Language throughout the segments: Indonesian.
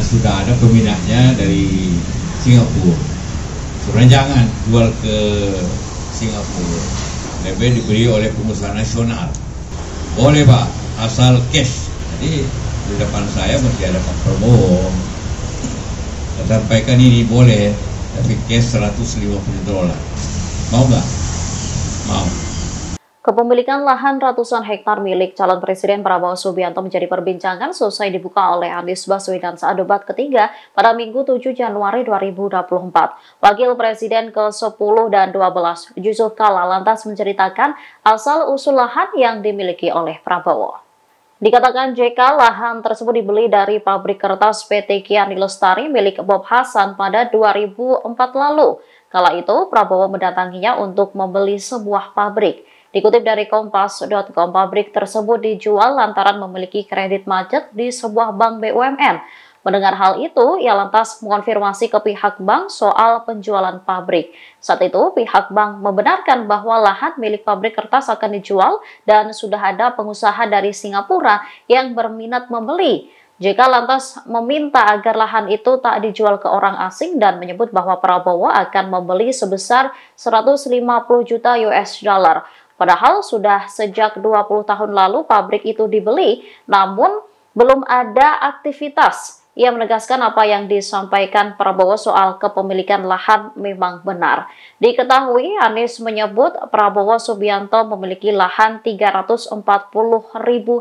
sudah ada peminatnya dari Singapura. Sebenarnya jangan jual ke Singapura, lebih dibeli oleh pengusaha nasional. Boleh Pak, asal cash. Jadi di depan saya masih ada Pak Prabowo. Saya sampaikan ini boleh, tapi cash $150. Mau nggak? Mau. Kepemilikan lahan ratusan hektar milik calon Presiden Prabowo Subianto menjadi perbincangan selesai dibuka oleh Anies Baswedan saat debat ketiga pada Minggu 7 Januari 2024. Wakil Presiden ke-10 dan 12, Yusuf Kala, lantas menceritakan asal-usul lahan yang dimiliki oleh Prabowo. Dikatakan JK, lahan tersebut dibeli dari pabrik kertas PT Kiani Lestari milik Bob Hasan pada 2004 lalu. Kala itu, Prabowo mendatanginya untuk membeli sebuah pabrik. Dikutip dari Kompas.com, pabrik tersebut dijual lantaran memiliki kredit macet di sebuah bank BUMN. Mendengar hal itu, ia lantas mengonfirmasi ke pihak bank soal penjualan pabrik. Saat itu, pihak bank membenarkan bahwa lahan milik pabrik kertas akan dijual dan sudah ada pengusaha dari Singapura yang berminat membeli. JK lantas meminta agar lahan itu tak dijual ke orang asing dan menyebut bahwa Prabowo akan membeli sebesar 150 juta US dollar. Padahal sudah sejak 20 tahun lalu pabrik itu dibeli, namun belum ada aktivitas. Ia menegaskan apa yang disampaikan Prabowo soal kepemilikan lahan memang benar. Diketahui Anies menyebut Prabowo Subianto memiliki lahan 340.000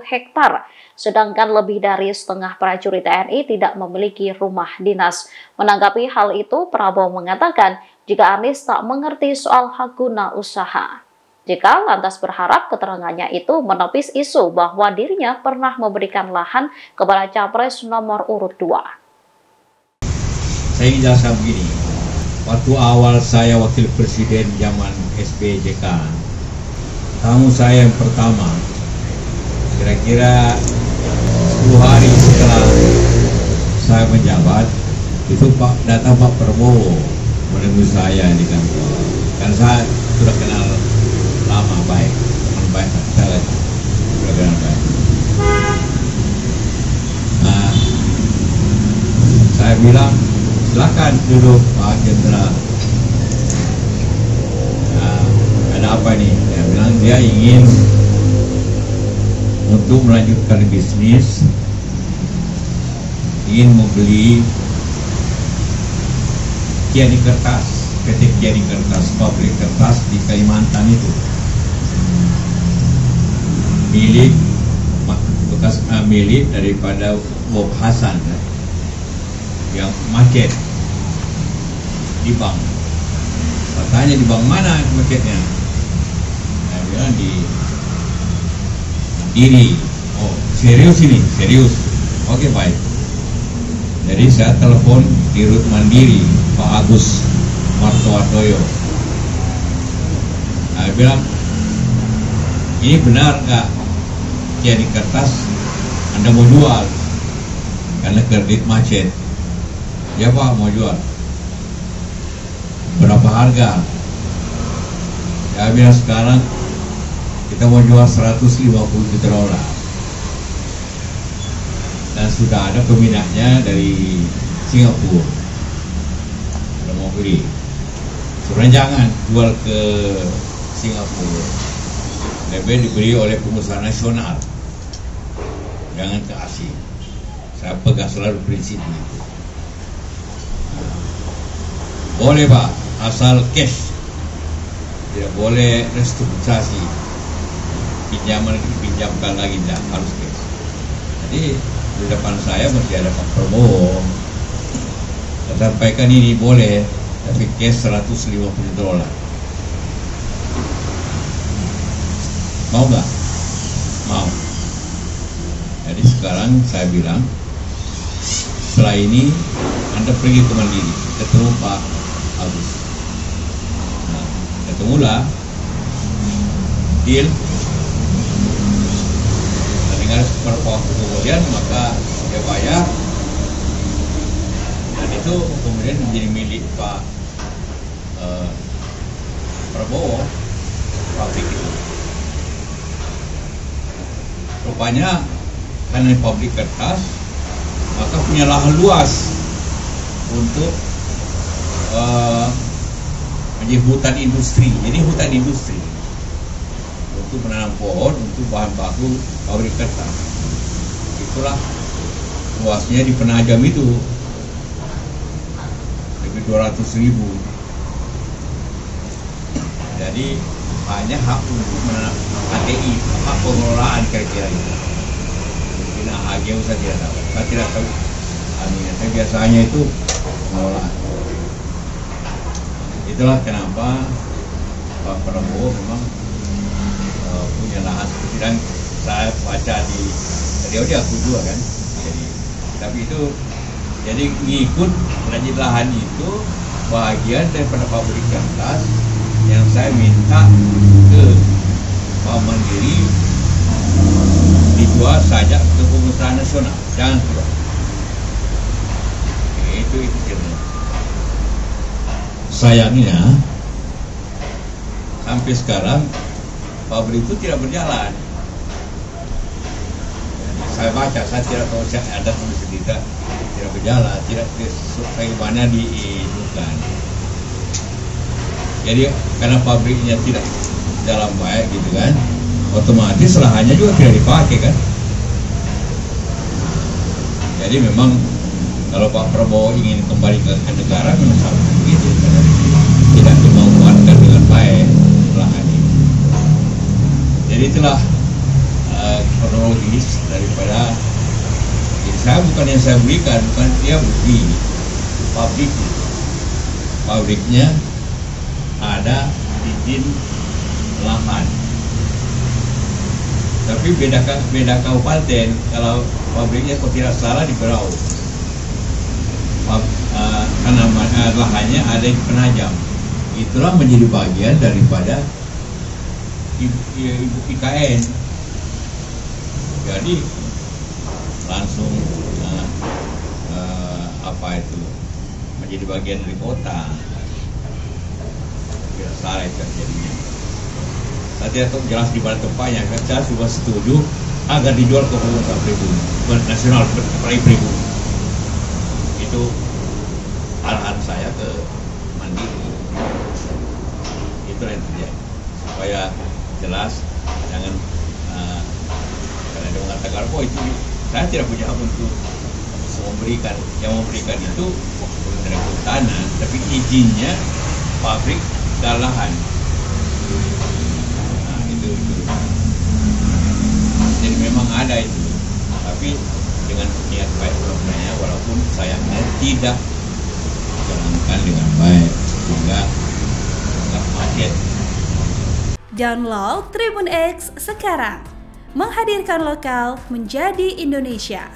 hektar, sedangkan lebih dari setengah prajurit TNI tidak memiliki rumah dinas. Menanggapi hal itu, Prabowo mengatakan jika Anies tak mengerti soal hak guna usaha. JK lantas berharap keterangannya itu menepis isu bahwa dirinya pernah memberikan lahan kepada Capres nomor urut 2. Saya ingin jelaskan begini, waktu awal saya wakil presiden zaman SBY JK, tamu saya yang pertama, kira-kira 10 hari setelah saya menjabat, itu datang Pak Prabowo menemui saya di kantor. Karena saya sudah kenal lama baik, teman baik saya sudah kenal baik. Nah, saya bilang silakan duduk Pak Jenderal. Nah, ada apa nih? Dia bilang dia ingin untuk melanjutkan bisnis, ingin membeli Kiani Kertas, PT Kiani Kertas, pabrik kertas di Kalimantan itu, milik bekas milik daripada Bob Hasan yang macet di bank. Katanya di bank mana macetnya? Saya bilang di Mandiri. Oh, serius ini? Serius. Oke, baik. Jadi saya telepon di Rut Mandiri, Pak Agus Martowardoyo. Saya bilang, ini benar nggak Kiani Kertas Anda mau jual karena kredit macet? Ya Pak, mau jual. Berapa harga? Ya bilang sekarang kita mau jual 150 juta dolar dan sudah ada peminatnya dari Singapura. Sudah mau beli. Sebenarnya jangan jual ke Singapura, lebih dibeli oleh pengusaha nasional, jangan ke asing. Saya pegang selalu prinsip itu. Boleh Pak, asal cash, tidak boleh restrukturisasi, pinjaman dipinjamkan lagi, tidak harus cash. Jadi di depan saya masih ada Pak Prabowo. Saya sampaikan ini boleh, tapi cash $150. Mau nggak? Mau. Jadi sekarang saya bilang, setelah ini Anda pergi ke Mandiri, ketemu Pak Agus. Nah, ketemulah, deal. Tinggal beberapa waktu kemudian maka dia bayar, dan itu kemudian menjadi milik Pak Prabowo, pabrik itu. Rupanya karena pabrik kertas maka punya lahan luas untuk menjadi hutan industri. Jadi hutan industri untuk menanam pohon untuk bahan baku pabrik kertas. Itulah luasnya di Penajam itu lebih 200.000. Jadi hanya hak untuk menanam HTI, hak pengelolaan kira-kira itu. Mungkin AHG saya tidak tahu. Saya tidak tahu. Tapi biasanya itu pengelolaan. Itulah kenapa Pak Prabowo memang punya lahan seperti dan saya baca di dia aku juga kan. Tapi itu jadi ngikut rajin lahan itu bagian daripada pabrik kertas yang saya minta ke Bank Mandiri dijual saja ke pengusaha nasional, jangan keluar. Itu kira. Sayangnya sampai sekarang pabrik itu tidak berjalan. Saya baca, saya tidak tahu ada tulis tidak berjalan, tidak bagaimana diindukan. Jadi karena pabriknya tidak jalan baik gitu kan, otomatis lahannya juga tidak dipakai kan. Jadi memang kalau Pak Prabowo ingin kembali ke negara memang harus begitu, karena tidak dimanfaatkan dengan baik lahan ini. Jadi itulah kronologis daripada. Jadi saya bukan yang saya belikan, bukan dia beli pabriknya ada izin lahan, tapi beda kabupaten. Kalau pabriknya kalau tidak salah di Berau, lahannya ada di Penajam. Itulah menjadi bagian daripada ibu IKN. Jadi langsung menjadi bagian dari kota. Tidak salah itu jadinya. Saya tidak tahu jelas di mana tempatnya. Saya juga setuju agar dijual ke pengusaha pribumi, nasional pribumi. Itu arahan saya ke Mandiri. Itu yang terjadi. Supaya jelas, jangan karena dia mengatakan itu saya tidak punya hak untuk memberikan. Yang memberikan itu dari kehutanan, tapi izinnya pabrik dan lahan. Nah, itu. Jadi memang ada itu, tapi dengan niat baik sebenarnya, walaupun sayangnya tidak dijalankan dengan baik sehingga nggak macet. Download Tribun X sekarang, menghadirkan lokal menjadi Indonesia.